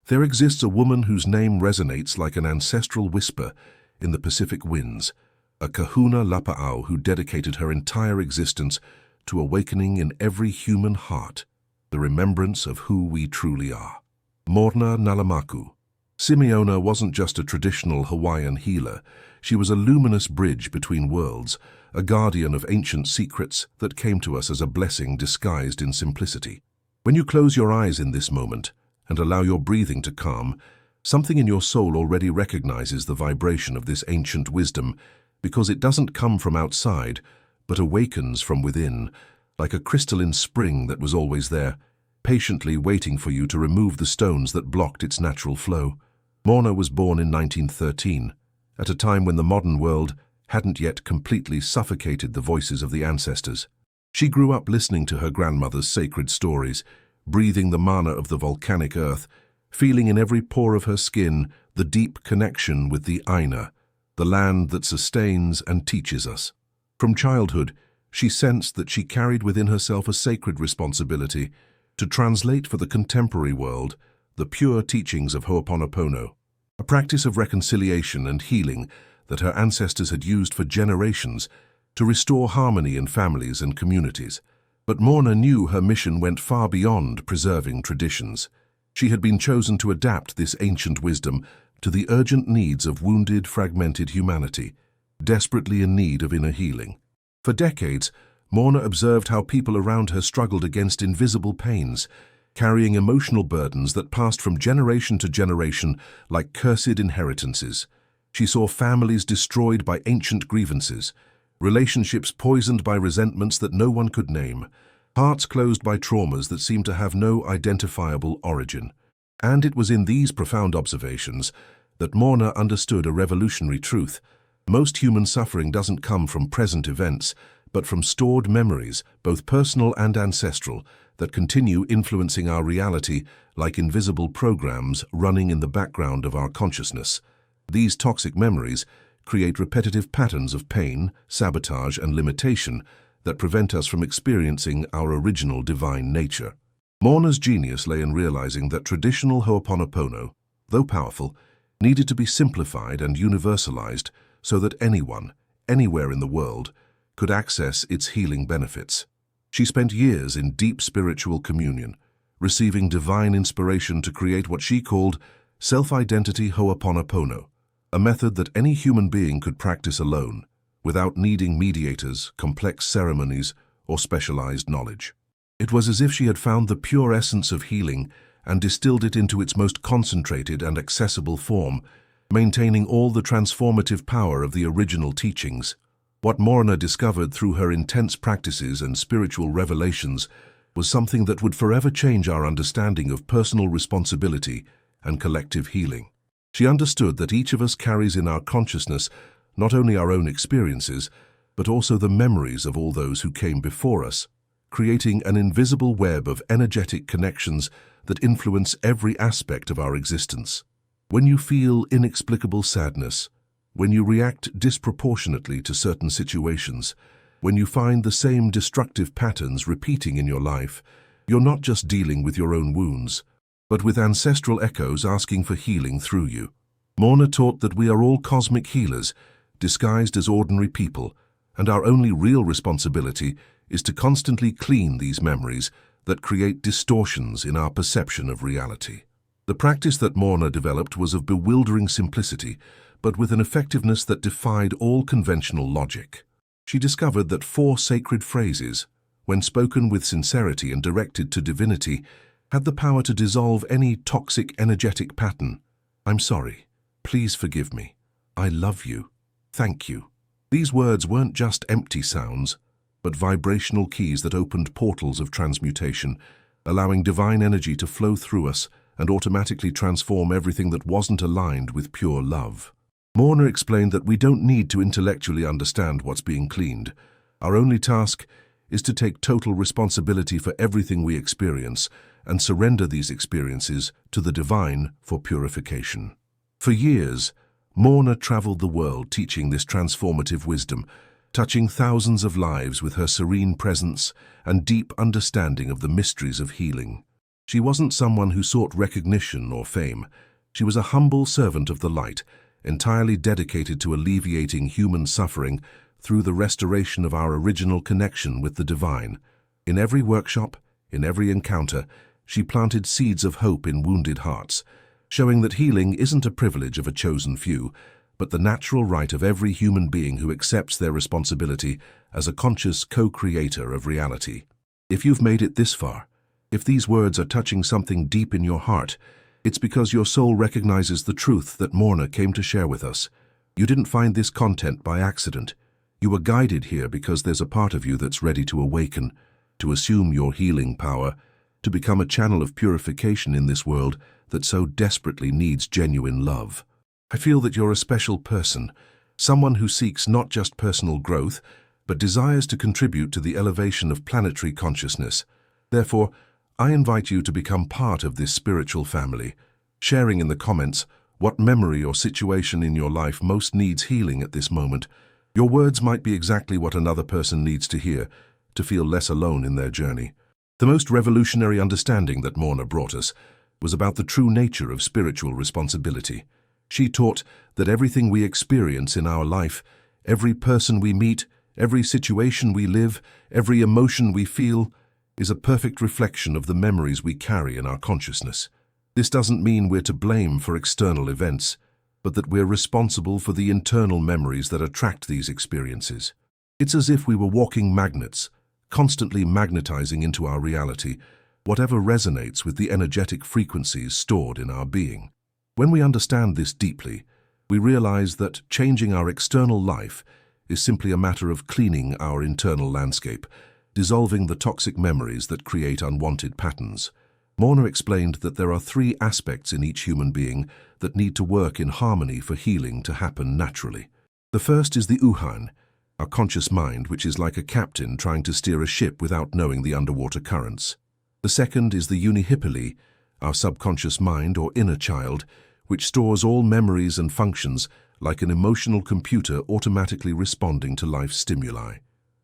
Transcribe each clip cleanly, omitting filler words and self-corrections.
There exists a woman whose name resonates like an ancestral whisper in the Pacific winds, a kahuna lapa'au who dedicated her entire existence to awakening in every human heart the remembrance of who we truly are. Morrnah Simeona wasn't just a traditional Hawaiian healer. She was a luminous bridge between worlds, a guardian of ancient secrets that came to us as a blessing disguised in simplicity. When you close your eyes in this moment and allow your breathing to calm, something in your soul already recognizes the vibration of this ancient wisdom, because it doesn't come from outside, but awakens from within, like a crystalline spring that was always there, patiently waiting for you to remove the stones that blocked its natural flow. Morrnah was born in 1913, at a time when the modern world hadn't yet completely suffocated the voices of the ancestors. She grew up listening to her grandmother's sacred stories, breathing the mana of the volcanic earth, feeling in every pore of her skin the deep connection with the Aina, the land that sustains and teaches us. From childhood, she sensed that she carried within herself a sacred responsibility to translate for the contemporary world the pure teachings of Ho'oponopono, a practice of reconciliation and healing that her ancestors had used for generations to restore harmony in families and communities. But Morrnah knew her mission went far beyond preserving traditions. She had been chosen to adapt this ancient wisdom to the urgent needs of wounded, fragmented humanity, desperately in need of inner healing. For decades, Morrnah observed how people around her struggled against invisible pains, carrying emotional burdens that passed from generation to generation like cursed inheritances. She saw families destroyed by ancient grievances, relationships poisoned by resentments that no one could name, hearts closed by traumas that seemed to have no identifiable origin. And it was in these profound observations that Morrnah understood a revolutionary truth. Most human suffering doesn't come from present events, but from stored memories, both personal and ancestral, that continue influencing our reality like invisible programs running in the background of our consciousness. These toxic memories create repetitive patterns of pain, sabotage, and limitation that prevent us from experiencing our original divine nature. Morrnah's genius lay in realizing that traditional Ho'oponopono, though powerful, needed to be simplified and universalized so that anyone, anywhere in the world, could access its healing benefits. She spent years in deep spiritual communion, receiving divine inspiration to create what she called self-identity Ho'oponopono, a method that any human being could practice alone, without needing mediators, complex ceremonies, or specialized knowledge. It was as if she had found the pure essence of healing and distilled it into its most concentrated and accessible form, maintaining all the transformative power of the original teachings. What Morrnah discovered through her intense practices and spiritual revelations was something that would forever change our understanding of personal responsibility and collective healing. She understood that each of us carries in our consciousness not only our own experiences, but also the memories of all those who came before us, creating an invisible web of energetic connections that influence every aspect of our existence. When you feel inexplicable sadness, when you react disproportionately to certain situations, when you find the same destructive patterns repeating in your life, you're not just dealing with your own wounds, but with ancestral echoes asking for healing through you. Morrnah taught that we are all cosmic healers, disguised as ordinary people, and our only real responsibility is to constantly clean these memories that create distortions in our perception of reality. The practice that Morrnah developed was of bewildering simplicity, but with an effectiveness that defied all conventional logic. She discovered that 4 sacred phrases, when spoken with sincerity and directed to divinity, had the power to dissolve any toxic energetic pattern. I'm sorry. Please forgive me. I love you. Thank you. These words weren't just empty sounds, but vibrational keys that opened portals of transmutation, allowing divine energy to flow through us and automatically transform everything that wasn't aligned with pure love. Morrnah explained that we don't need to intellectually understand what's being cleaned. Our only task is to take total responsibility for everything we experience and surrender these experiences to the divine for purification. For years, Morrnah traveled the world teaching this transformative wisdom, touching thousands of lives with her serene presence and deep understanding of the mysteries of healing. She wasn't someone who sought recognition or fame. She was a humble servant of the light, entirely dedicated to alleviating human suffering through the restoration of our original connection with the divine. In every workshop, in every encounter, she planted seeds of hope in wounded hearts, showing that healing isn't a privilege of a chosen few, but the natural right of every human being who accepts their responsibility as a conscious co-creator of reality. If you've made it this far, if these words are touching something deep in your heart, it's because your soul recognizes the truth that Morrnah came to share with us. You didn't find this content by accident. You were guided here because there's a part of you that's ready to awaken, to assume your healing power, to become a channel of purification in this world that so desperately needs genuine love. I feel that you're a special person, someone who seeks not just personal growth, but desires to contribute to the elevation of planetary consciousness. Therefore, I invite you to become part of this spiritual family, sharing in the comments what memory or situation in your life most needs healing at this moment. Your words might be exactly what another person needs to hear, to feel less alone in their journey. The most revolutionary understanding that Morrnah brought us was about the true nature of spiritual responsibility. She taught that everything we experience in our life, every person we meet, every situation we live, every emotion we feel, is a perfect reflection of the memories we carry in our consciousness. This doesn't mean we're to blame for external events, but that we're responsible for the internal memories that attract these experiences. It's as if we were walking magnets, constantly magnetizing into our reality whatever resonates with the energetic frequencies stored in our being. When we understand this deeply, we realize that changing our external life is simply a matter of cleaning our internal landscape, dissolving the toxic memories that create unwanted patterns. Morrnah explained that there are 3 aspects in each human being that need to work in harmony for healing to happen naturally. The first is the uhan, our conscious mind, which is like a captain trying to steer a ship without knowing the underwater currents. The second is the unihipili, our subconscious mind or inner child, which stores all memories and functions like an emotional computer automatically responding to life's stimuli.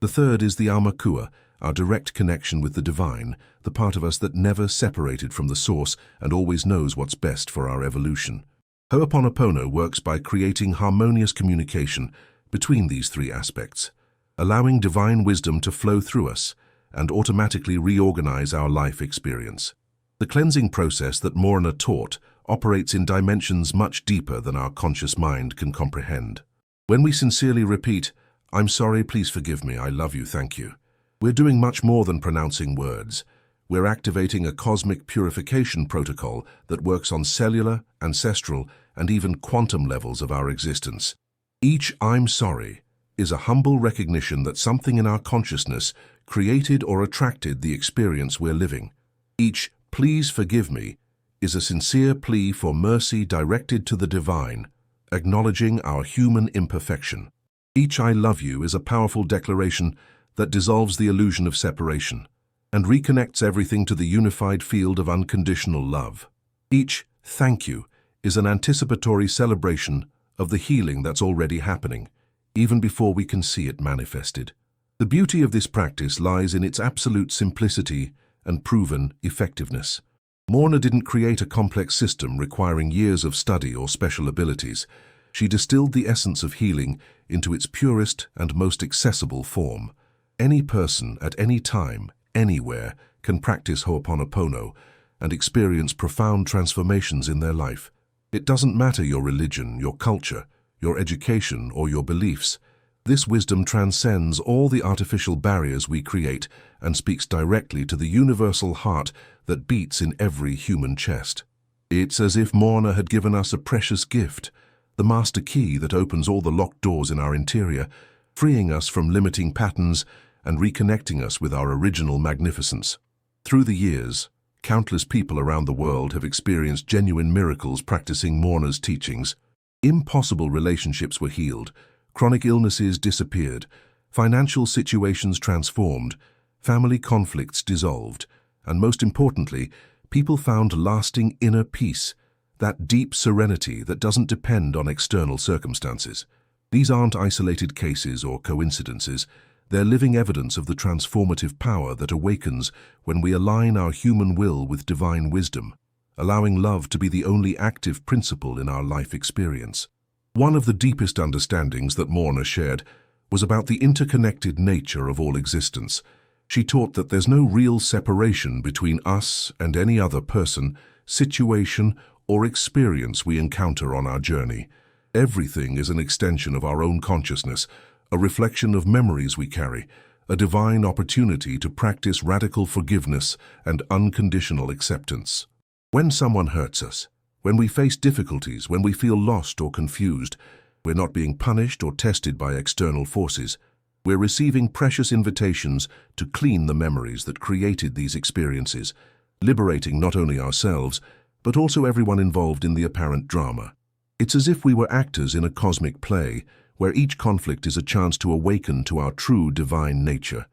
The third is the aumakua, our direct connection with the divine, the part of us that never separated from the source and always knows what's best for our evolution. Ho'oponopono works by creating harmonious communication between these 3 aspects, allowing divine wisdom to flow through us and automatically reorganize our life experience. The cleansing process that Morrnah taught operates in dimensions much deeper than our conscious mind can comprehend. When we sincerely repeat, "I'm sorry, please forgive me, I love you, thank you," we're doing much more than pronouncing words. We're activating a cosmic purification protocol that works on cellular, ancestral, and even quantum levels of our existence. Each "I'm sorry" is a humble recognition that something in our consciousness created or attracted the experience we're living. Each "please forgive me" is a sincere plea for mercy directed to the divine, acknowledging our human imperfection. Each "I love you" is a powerful declaration that dissolves the illusion of separation and reconnects everything to the unified field of unconditional love. Each "thank you" is an anticipatory celebration of the healing that's already happening, even before we can see it manifested. The beauty of this practice lies in its absolute simplicity and proven effectiveness. Morrnah didn't create a complex system requiring years of study or special abilities. She distilled the essence of healing into its purest and most accessible form. Any person at any time, anywhere, can practice Ho'oponopono and experience profound transformations in their life. It doesn't matter your religion, your culture, your education, or your beliefs. This wisdom transcends all the artificial barriers we create and speaks directly to the universal heart that beats in every human chest. It's as if Morrnah had given us a precious gift, the master key that opens all the locked doors in our interior, freeing us from limiting patterns and reconnecting us with our original magnificence. Through the years, countless people around the world have experienced genuine miracles practicing Morrnah's teachings. Impossible relationships were healed, chronic illnesses disappeared, financial situations transformed, family conflicts dissolved, and most importantly, people found lasting inner peace, that deep serenity that doesn't depend on external circumstances. These aren't isolated cases or coincidences. They're living evidence of the transformative power that awakens when we align our human will with divine wisdom, allowing love to be the only active principle in our life experience. One of the deepest understandings that Morrnah shared was about the interconnected nature of all existence. She taught that there's no real separation between us and any other person, situation, or experience we encounter on our journey. Everything is an extension of our own consciousness, a reflection of memories we carry, a divine opportunity to practice radical forgiveness and unconditional acceptance. When someone hurts us, when we face difficulties, when we feel lost or confused, we're not being punished or tested by external forces. We're receiving precious invitations to clean the memories that created these experiences, liberating not only ourselves, but also everyone involved in the apparent drama. It's as if we were actors in a cosmic play, where each conflict is a chance to awaken to our true divine nature.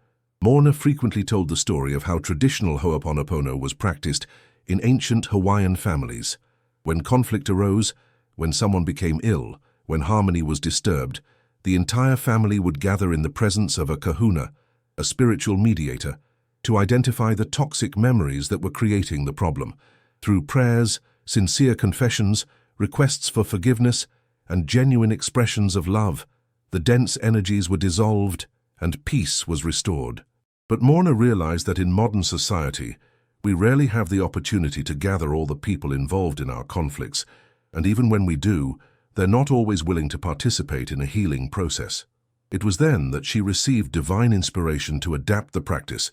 Morrnah frequently told the story of how traditional Ho'oponopono was practiced in ancient Hawaiian families. When conflict arose, when someone became ill, when harmony was disturbed, the entire family would gather in the presence of a kahuna, a spiritual mediator, to identify the toxic memories that were creating the problem. Through prayers, sincere confessions, requests for forgiveness, and genuine expressions of love, the dense energies were dissolved and peace was restored. But Morrnah realized that in modern society, we rarely have the opportunity to gather all the people involved in our conflicts, and even when we do, they're not always willing to participate in a healing process. It was then that she received divine inspiration to adapt the practice,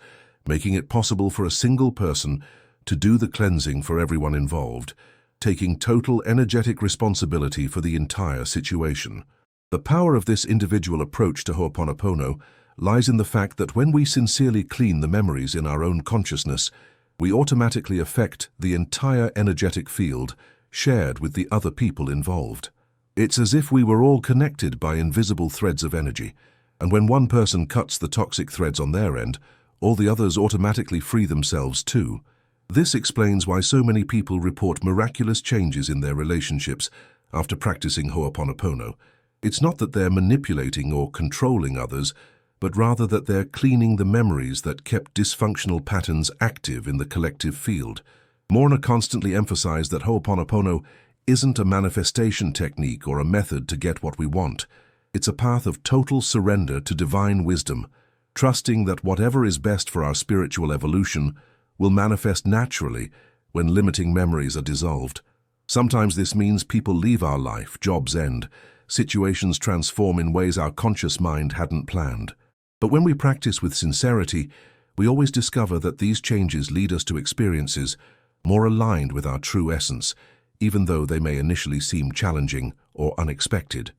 making it possible for a single person to do the cleansing for everyone involved, taking total energetic responsibility for the entire situation. The power of this individual approach to Ho'oponopono lies in the fact that when we sincerely clean the memories in our own consciousness, we automatically affect the entire energetic field shared with the other people involved. It's as if we were all connected by invisible threads of energy, and when one person cuts the toxic threads on their end, all the others automatically free themselves too. This explains why so many people report miraculous changes in their relationships after practicing Ho'oponopono. It's not that they're manipulating or controlling others, but rather that they're cleaning the memories that kept dysfunctional patterns active in the collective field. Morrnah constantly emphasized that Ho'oponopono isn't a manifestation technique or a method to get what we want. It's a path of total surrender to divine wisdom, trusting that whatever is best for our spiritual evolution will manifest naturally when limiting memories are dissolved. Sometimes this means people leave our life, jobs end, situations transform in ways our conscious mind hadn't planned. But when we practice with sincerity, we always discover that these changes lead us to experiences more aligned with our true essence, even though they may initially seem challenging or unexpected.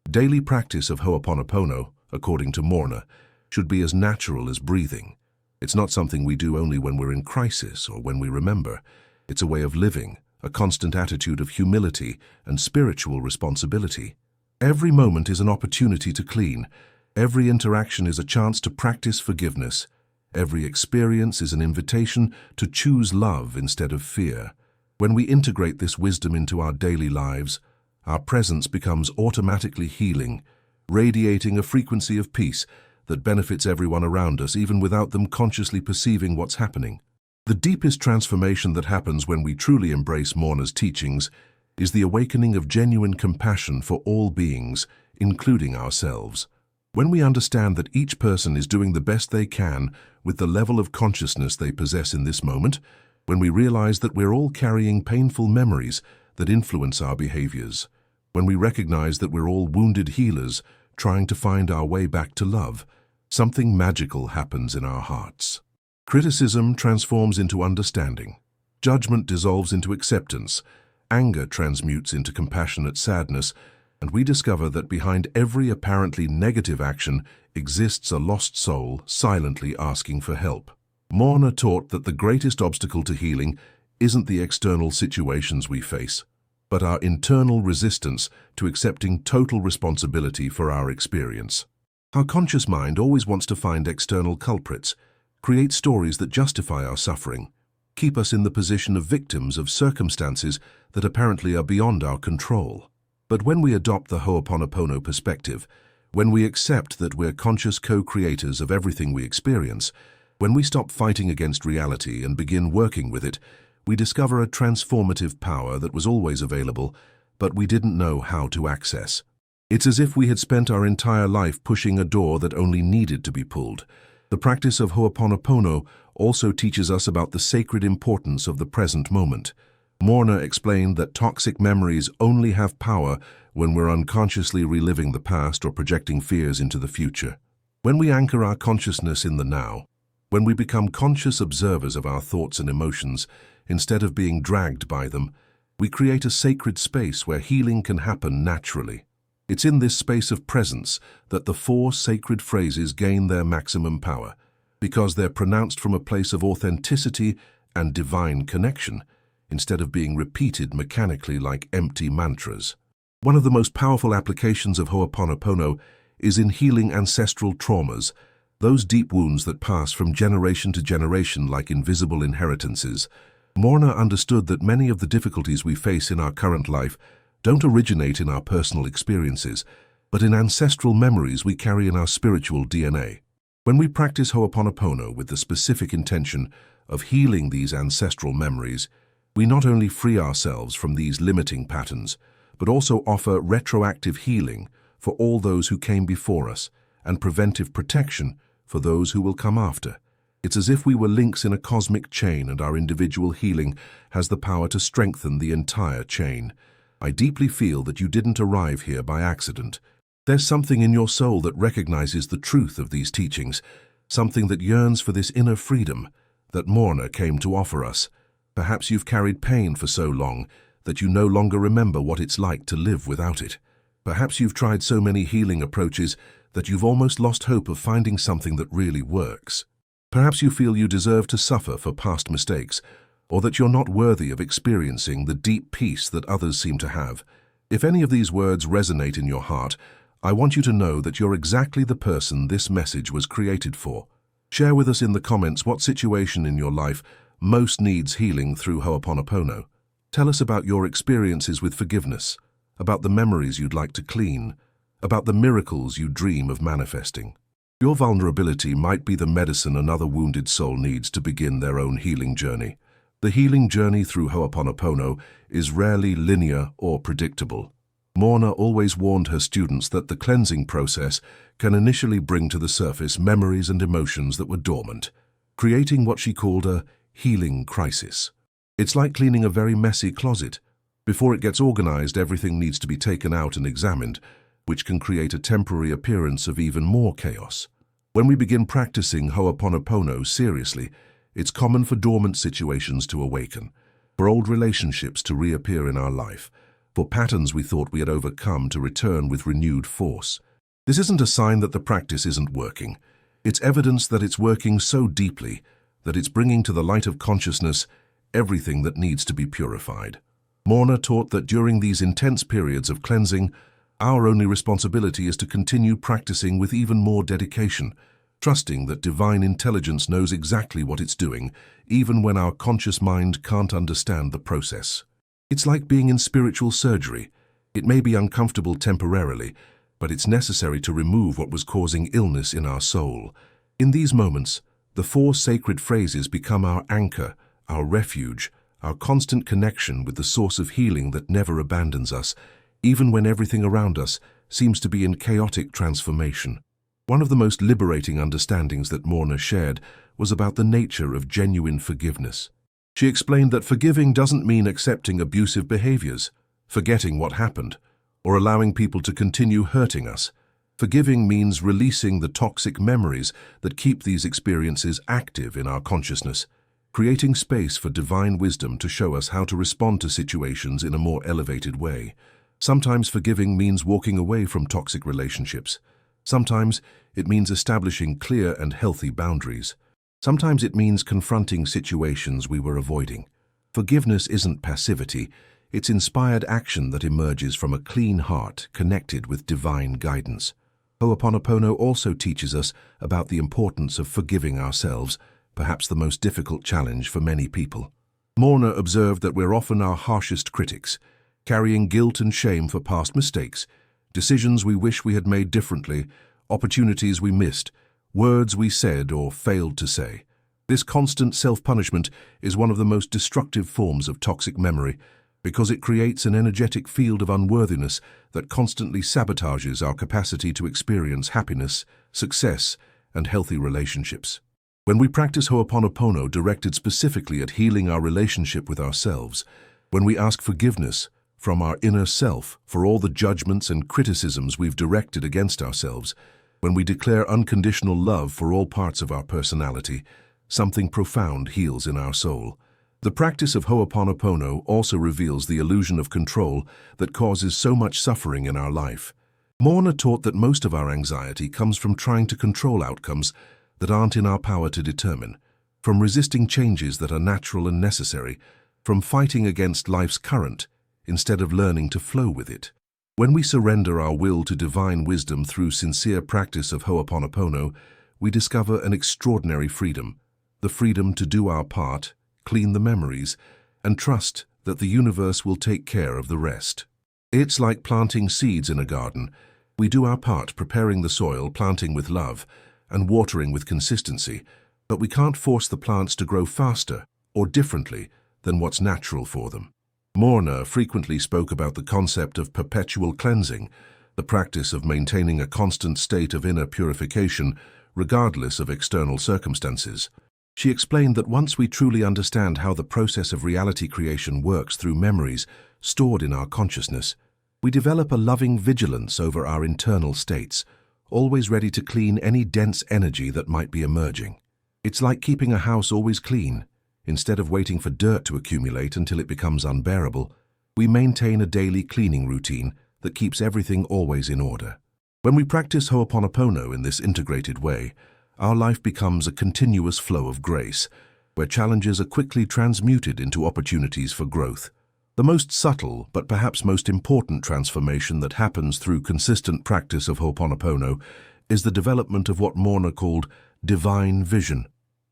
Daily practice of Ho'oponopono, according to Morrnah, should be as natural as breathing. It's not something we do only when we're in crisis or when we remember. It's a way of living, a constant attitude of humility and spiritual responsibility. Every moment is an opportunity to clean. Every interaction is a chance to practice forgiveness. Every experience is an invitation to choose love instead of fear. When we integrate this wisdom into our daily lives, our presence becomes automatically healing, radiating a frequency of peace that benefits everyone around us, even without them consciously perceiving what's happening. The deepest transformation that happens when we truly embrace Morrnah's teachings is the awakening of genuine compassion for all beings, including ourselves. When we understand that each person is doing the best they can with the level of consciousness they possess in this moment, when we realize that we're all carrying painful memories that influence our behaviors, when we recognize that we're all wounded healers trying to find our way back to love, something magical happens in our hearts. Criticism transforms into understanding. Judgment dissolves into acceptance. Anger transmutes into compassionate sadness, and we discover that behind every apparently negative action exists a lost soul silently asking for help. Morrnah taught that the greatest obstacle to healing isn't the external situations we face, but our internal resistance to accepting total responsibility for our experience. Our conscious mind always wants to find external culprits, create stories that justify our suffering, keep us in the position of victims of circumstances that apparently are beyond our control. But when we adopt the Ho'oponopono perspective, When we accept that we're conscious co-creators of everything we experience, when we stop fighting against reality and begin working with it, we discover a transformative power that was always available, but we didn't know how to access. It's as if we had spent our entire life pushing a door that only needed to be pulled. The practice of Ho'oponopono also teaches us about the sacred importance of the present moment. Morrnah explained that toxic memories only have power when we're unconsciously reliving the past or projecting fears into the future. When we anchor our consciousness in the now, when we become conscious observers of our thoughts and emotions, instead of being dragged by them, we create a sacred space where healing can happen naturally. It's in this space of presence that the 4 sacred phrases gain their maximum power, because they're pronounced from a place of authenticity and divine connection, instead of being repeated mechanically like empty mantras. One of the most powerful applications of Ho'oponopono is in healing ancestral traumas, those deep wounds that pass from generation to generation like invisible inheritances. Morrnah understood that many of the difficulties we face in our current life don't originate in our personal experiences, but in ancestral memories we carry in our spiritual DNA. When we practice Ho'oponopono with the specific intention of healing these ancestral memories, we not only free ourselves from these limiting patterns, but also offer retroactive healing for all those who came before us and preventive protection for those who will come after. It's as if we were links in a cosmic chain, and our individual healing has the power to strengthen the entire chain. I deeply feel that you didn't arrive here by accident. There's something in your soul that recognizes the truth of these teachings, something that yearns for this inner freedom that Morrnah came to offer us. Perhaps you've carried pain for so long that you no longer remember what it's like to live without it. Perhaps you've tried so many healing approaches that you've almost lost hope of finding something that really works. Perhaps you feel you deserve to suffer for past mistakes, or that you're not worthy of experiencing the deep peace that others seem to have. If any of these words resonate in your heart, I want you to know that you're exactly the person this message was created for. Share with us in the comments what situation in your life most needs healing through Ho'oponopono. Tell us about your experiences with forgiveness, about the memories you'd like to clean, about the miracles you dream of manifesting. Your vulnerability might be the medicine another wounded soul needs to begin their own healing journey. The healing journey through Ho'oponopono is rarely linear or predictable. Morrnah always warned her students that the cleansing process can initially bring to the surface memories and emotions that were dormant, creating what she called a healing crisis. It's like cleaning a very messy closet. Before it gets organized, everything needs to be taken out and examined, which can create a temporary appearance of even more chaos. When we begin practicing Ho'oponopono seriously, it's common for dormant situations to awaken, for old relationships to reappear in our life, for patterns we thought we had overcome to return with renewed force. This isn't a sign that the practice isn't working. It's evidence that it's working so deeply that it's bringing to the light of consciousness everything that needs to be purified. Morrnah taught that during these intense periods of cleansing, our only responsibility is to continue practicing with even more dedication, trusting that divine intelligence knows exactly what it's doing, even when our conscious mind can't understand the process. It's like being in spiritual surgery. It may be uncomfortable temporarily, but it's necessary to remove what was causing illness in our soul. In these moments, the 4 sacred phrases become our anchor, our refuge, our constant connection with the source of healing that never abandons us, even when everything around us seems to be in chaotic transformation. One of the most liberating understandings that Morrnah shared was about the nature of genuine forgiveness. She explained that forgiving doesn't mean accepting abusive behaviors, forgetting what happened, or allowing people to continue hurting us. Forgiving means releasing the toxic memories that keep these experiences active in our consciousness, creating space for divine wisdom to show us how to respond to situations in a more elevated way. Sometimes forgiving means walking away from toxic relationships. Sometimes it means establishing clear and healthy boundaries. Sometimes it means confronting situations we were avoiding. Forgiveness isn't passivity, it's inspired action that emerges from a clean heart connected with divine guidance. Ho'oponopono also teaches us about the importance of forgiving ourselves, perhaps the most difficult challenge for many people. Morrnah observed that we're often our harshest critics, carrying guilt and shame for past mistakes, Decisions we wish we had made differently, opportunities we missed, words we said or failed to say. This constant self-punishment is one of the most destructive forms of toxic memory because it creates an energetic field of unworthiness that constantly sabotages our capacity to experience happiness, success, and healthy relationships. When we practice Ho'oponopono directed specifically at healing our relationship with ourselves, when we ask forgiveness from our inner self for all the judgments and criticisms we've directed against ourselves, when we declare unconditional love for all parts of our personality, something profound heals in our soul. The practice of Ho'oponopono also reveals the illusion of control that causes so much suffering in our life. Morrnah taught that most of our anxiety comes from trying to control outcomes that aren't in our power to determine, from resisting changes that are natural and necessary, from fighting against life's current instead of learning to flow with it. When we surrender our will to divine wisdom through sincere practice of Ho'oponopono, we discover an extraordinary freedom, the freedom to do our part, clean the memories, and trust that the universe will take care of the rest. It's like planting seeds in a garden. We do our part, preparing the soil, planting with love, and watering with consistency, but we can't force the plants to grow faster or differently than what's natural for them. Morrnah frequently spoke about the concept of perpetual cleansing, the practice of maintaining a constant state of inner purification regardless of external circumstances. She explained that once we truly understand how the process of reality creation works through memories stored in our consciousness, we develop a loving vigilance over our internal states, always ready to clean any dense energy that might be emerging. It's like keeping a house always clean. Instead of waiting for dirt to accumulate until it becomes unbearable, we maintain a daily cleaning routine that keeps everything always in order. When we practice Ho'oponopono in this integrated way, our life becomes a continuous flow of grace, where challenges are quickly transmuted into opportunities for growth. The most subtle, but perhaps most important transformation that happens through consistent practice of Ho'oponopono is the development of what Morrnah called divine vision.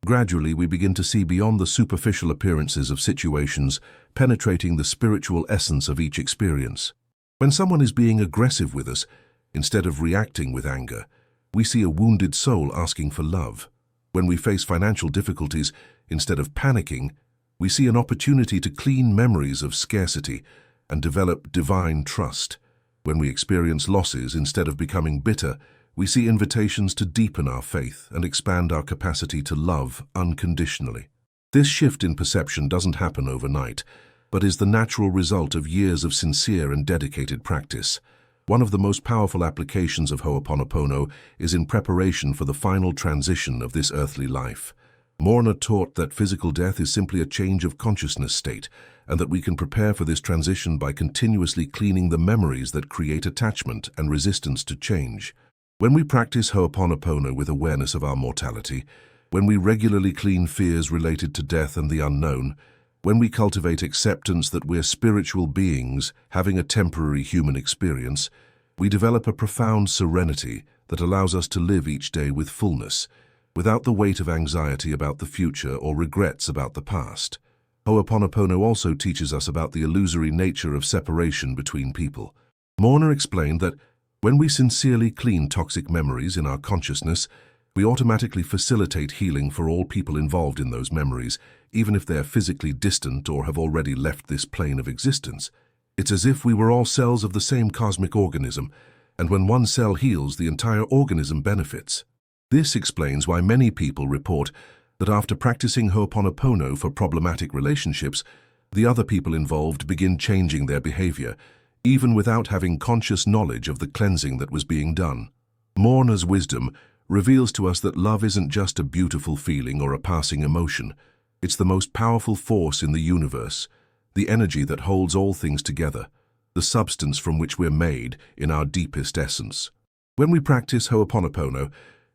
Gradually, we begin to see beyond the superficial appearances of situations, penetrating the spiritual essence of each experience. When someone is being aggressive with us, instead of reacting with anger, we see a wounded soul asking for love. When we face financial difficulties, instead of panicking, we see an opportunity to clean memories of scarcity and develop divine trust. When we experience losses, instead of becoming bitter, we see invitations to deepen our faith and expand our capacity to love unconditionally. This shift in perception doesn't happen overnight, but is the natural result of years of sincere and dedicated practice. One of the most powerful applications of Ho'oponopono is in preparation for the final transition of this earthly life. Morrnah taught that physical death is simply a change of consciousness state, and that we can prepare for this transition by continuously cleaning the memories that create attachment and resistance to change. When we practice Ho'oponopono with awareness of our mortality, when we regularly clean fears related to death and the unknown, when we cultivate acceptance that we're spiritual beings having a temporary human experience, we develop a profound serenity that allows us to live each day with fullness, without the weight of anxiety about the future or regrets about the past. Ho'oponopono also teaches us about the illusory nature of separation between people. Morrnah explained that when we sincerely clean toxic memories in our consciousness, we automatically facilitate healing for all people involved in those memories, even if they're physically distant or have already left this plane of existence. It's as if we were all cells of the same cosmic organism, and when one cell heals, the entire organism benefits. This explains why many people report that after practicing Ho'oponopono for problematic relationships, the other people involved begin changing their behavior, even without having conscious knowledge of the cleansing that was being done. Morrnah's wisdom reveals to us that love isn't just a beautiful feeling or a passing emotion. It's the most powerful force in the universe, the energy that holds all things together, the substance from which we're made in our deepest essence. When we practice Ho'oponopono,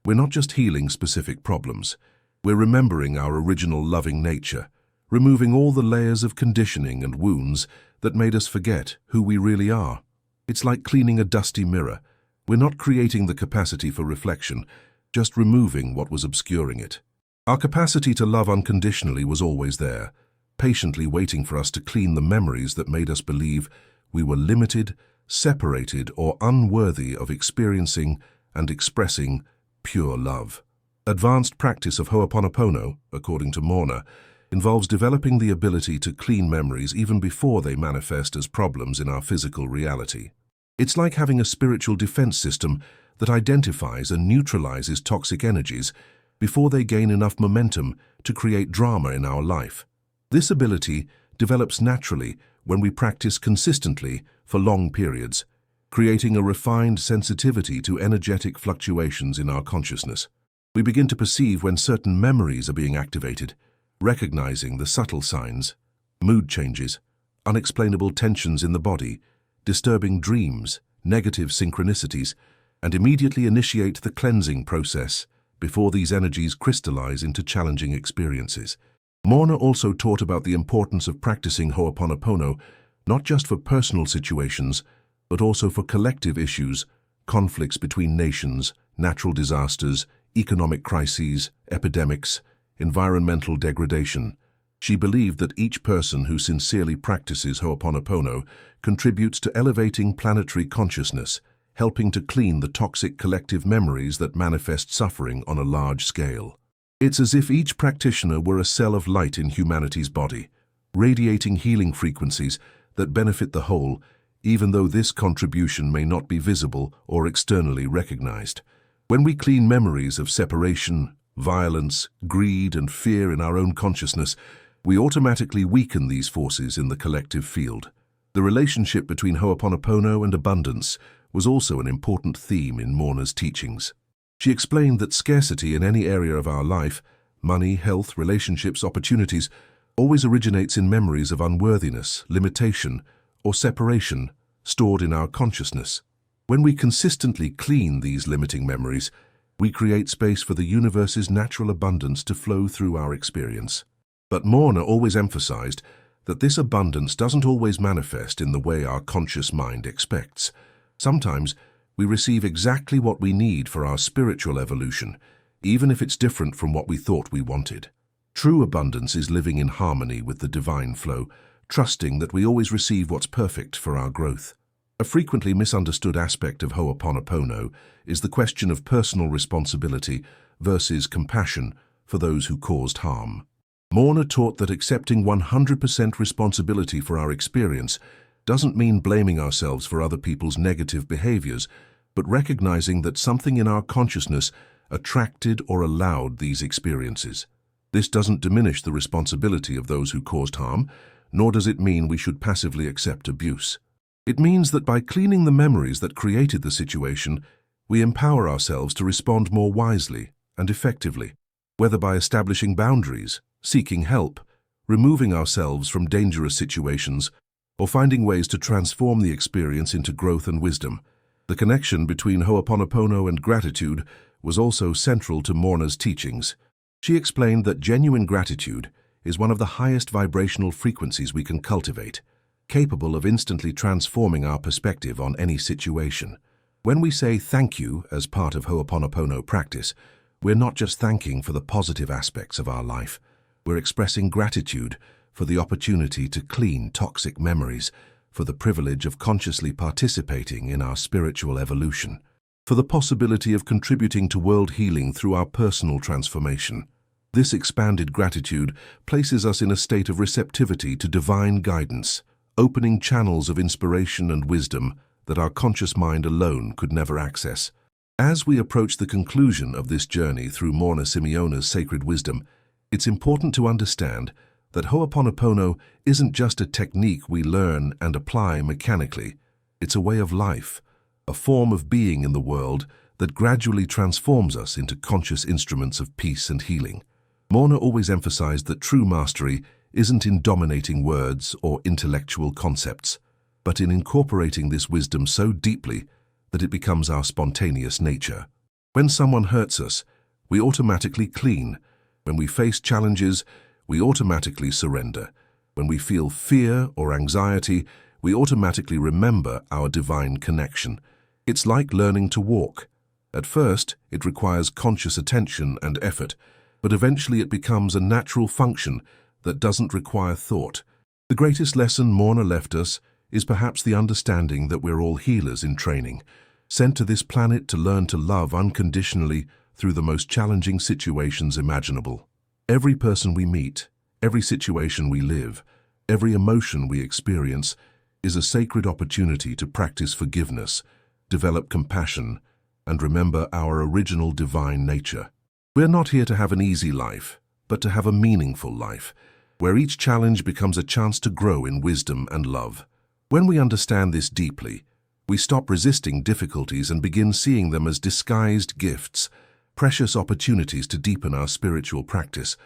we're not just healing specific problems. We're remembering our original loving nature, removing all the layers of conditioning and wounds that made us forget who we really are. It's like cleaning a dusty mirror. We're not creating the capacity for reflection, just removing what was obscuring it. Our capacity to love unconditionally was always there, patiently waiting for us to clean the memories that made us believe we were limited, separated or unworthy of experiencing and expressing pure love. Advanced practice of Ho'oponopono, according to Morrnah, involves developing the ability to clean memories even before they manifest as problems in our physical reality. It's like having a spiritual defense system that identifies and neutralizes toxic energies before they gain enough momentum to create drama in our life. This ability develops naturally when we practice consistently for long periods, creating a refined sensitivity to energetic fluctuations in our consciousness. We begin to perceive when certain memories are being activated, recognizing the subtle signs, mood changes, unexplainable tensions in the body, disturbing dreams, negative synchronicities, and immediately initiate the cleansing process before these energies crystallize into challenging experiences. Morrnah also taught about the importance of practicing Ho'oponopono not just for personal situations, but also for collective issues, conflicts between nations, natural disasters, economic crises, epidemics, environmental degradation. She believed that each person who sincerely practices Ho'oponopono contributes to elevating planetary consciousness, helping to clean the toxic collective memories that manifest suffering on a large scale. It's as if each practitioner were a cell of light in humanity's body, radiating healing frequencies that benefit the whole, even though this contribution may not be visible or externally recognized. When we clean memories of separation, violence, greed, and fear in our own consciousness, we automatically weaken these forces in the collective field. The relationship between Ho'oponopono and abundance was also an important theme in Morrnah's teachings. She explained that scarcity in any area of our life, money, health, relationships, opportunities, always originates in memories of unworthiness, limitation, or separation stored in our consciousness. When we consistently clean these limiting memories, we create space for the universe's natural abundance to flow through our experience. But Morrnah always emphasized that this abundance doesn't always manifest in the way our conscious mind expects. Sometimes we receive exactly what we need for our spiritual evolution, even if it's different from what we thought we wanted. True abundance is living in harmony with the divine flow, trusting that we always receive what's perfect for our growth. A frequently misunderstood aspect of Ho'oponopono is the question of personal responsibility versus compassion for those who caused harm. Morrnah taught that accepting 100% responsibility for our experience doesn't mean blaming ourselves for other people's negative behaviors, but recognizing that something in our consciousness attracted or allowed these experiences. This doesn't diminish the responsibility of those who caused harm, nor does it mean we should passively accept abuse. It means that by cleaning the memories that created the situation, we empower ourselves to respond more wisely and effectively, whether by establishing boundaries, seeking help, removing ourselves from dangerous situations, or finding ways to transform the experience into growth and wisdom. The connection between Ho'oponopono and gratitude was also central to Morrnah's teachings. She explained that genuine gratitude is one of the highest vibrational frequencies we can cultivate, capable of instantly transforming our perspective on any situation. When we say thank you as part of Ho'oponopono practice, we're not just thanking for the positive aspects of our life, we're expressing gratitude for the opportunity to clean toxic memories, for the privilege of consciously participating in our spiritual evolution, for the possibility of contributing to world healing through our personal transformation. This expanded gratitude places us in a state of receptivity to divine guidance, opening channels of inspiration and wisdom that our conscious mind alone could never access. As we approach the conclusion of this journey through Morrnah Simeona's sacred wisdom, it's important to understand that Ho'oponopono isn't just a technique we learn and apply mechanically. It's a way of life, a form of being in the world that gradually transforms us into conscious instruments of peace and healing. Morrnah always emphasized that true mastery isn't in dominating words or intellectual concepts, but in incorporating this wisdom so deeply that it becomes our spontaneous nature. When someone hurts us, we automatically clean. When we face challenges, we automatically surrender. When we feel fear or anxiety, we automatically remember our divine connection. It's like learning to walk. At first, it requires conscious attention and effort, but eventually it becomes a natural function that doesn't require thought. The greatest lesson Morrnah left us is perhaps the understanding that we're all healers in training, sent to this planet to learn to love unconditionally through the most challenging situations imaginable. Every person we meet, every situation we live, every emotion we experience is a sacred opportunity to practice forgiveness, develop compassion, and remember our original divine nature. We're not here to have an easy life, but to have a meaningful life, where each challenge becomes a chance to grow in wisdom and love. When we understand this deeply, we stop resisting difficulties and begin seeing them as disguised gifts, precious opportunities to deepen our spiritual practice.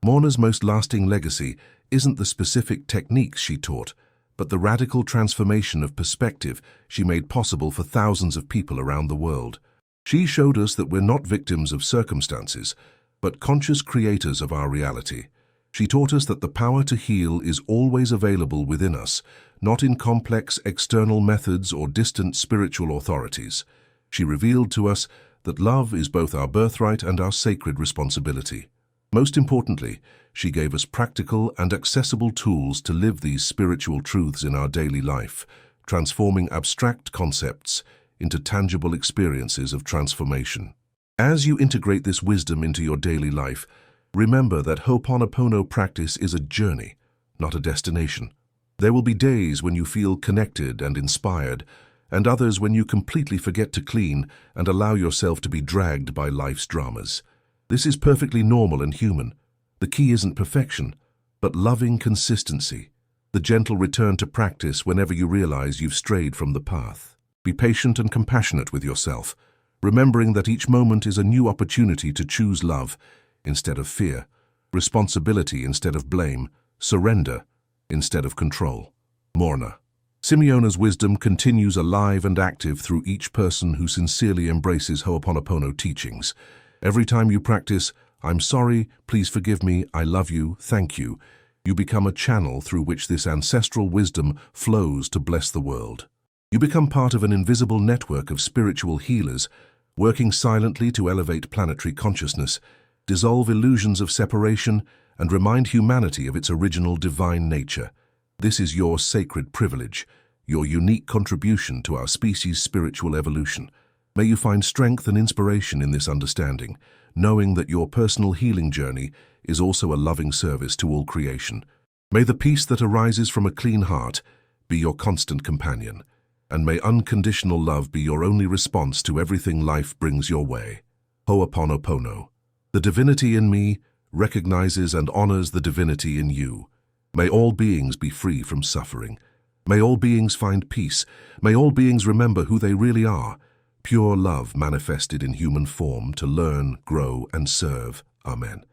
Morrnah's most lasting legacy isn't the specific techniques she taught, but the radical transformation of perspective she made possible for thousands of people around the world. She showed us that we're not victims of circumstances, but conscious creators of our reality. She taught us that the power to heal is always available within us, not in complex external methods or distant spiritual authorities. She revealed to us that love is both our birthright and our sacred responsibility. Most importantly, she gave us practical and accessible tools to live these spiritual truths in our daily life, transforming abstract concepts into tangible experiences of transformation. As you integrate this wisdom into your daily life, remember that Ho'oponopono practice is a journey, not a destination. There will be days when you feel connected and inspired, and others when you completely forget to clean and allow yourself to be dragged by life's dramas. This is perfectly normal and human. The key isn't perfection, but loving consistency, the gentle return to practice whenever you realize you've strayed from the path. Be patient and compassionate with yourself, remembering that each moment is a new opportunity to choose love instead of fear, responsibility instead of blame, surrender instead of control. Morrnah Simeona's wisdom continues alive and active through each person who sincerely embraces Ho'oponopono teachings. Every time you practice, "I'm sorry, please forgive me, I love you, thank you," you become a channel through which this ancestral wisdom flows to bless the world. You become part of an invisible network of spiritual healers, working silently to elevate planetary consciousness, dissolve illusions of separation, and remind humanity of its original divine nature. This is your sacred privilege, your unique contribution to our species' spiritual evolution. May you find strength and inspiration in this understanding, knowing that your personal healing journey is also a loving service to all creation. May the peace that arises from a clean heart be your constant companion, and may unconditional love be your only response to everything life brings your way. Ho'oponopono. The divinity in me recognizes and honors the divinity in you. May all beings be free from suffering. May all beings find peace. May all beings remember who they really are, pure love manifested in human form to learn, grow, and serve. Amen.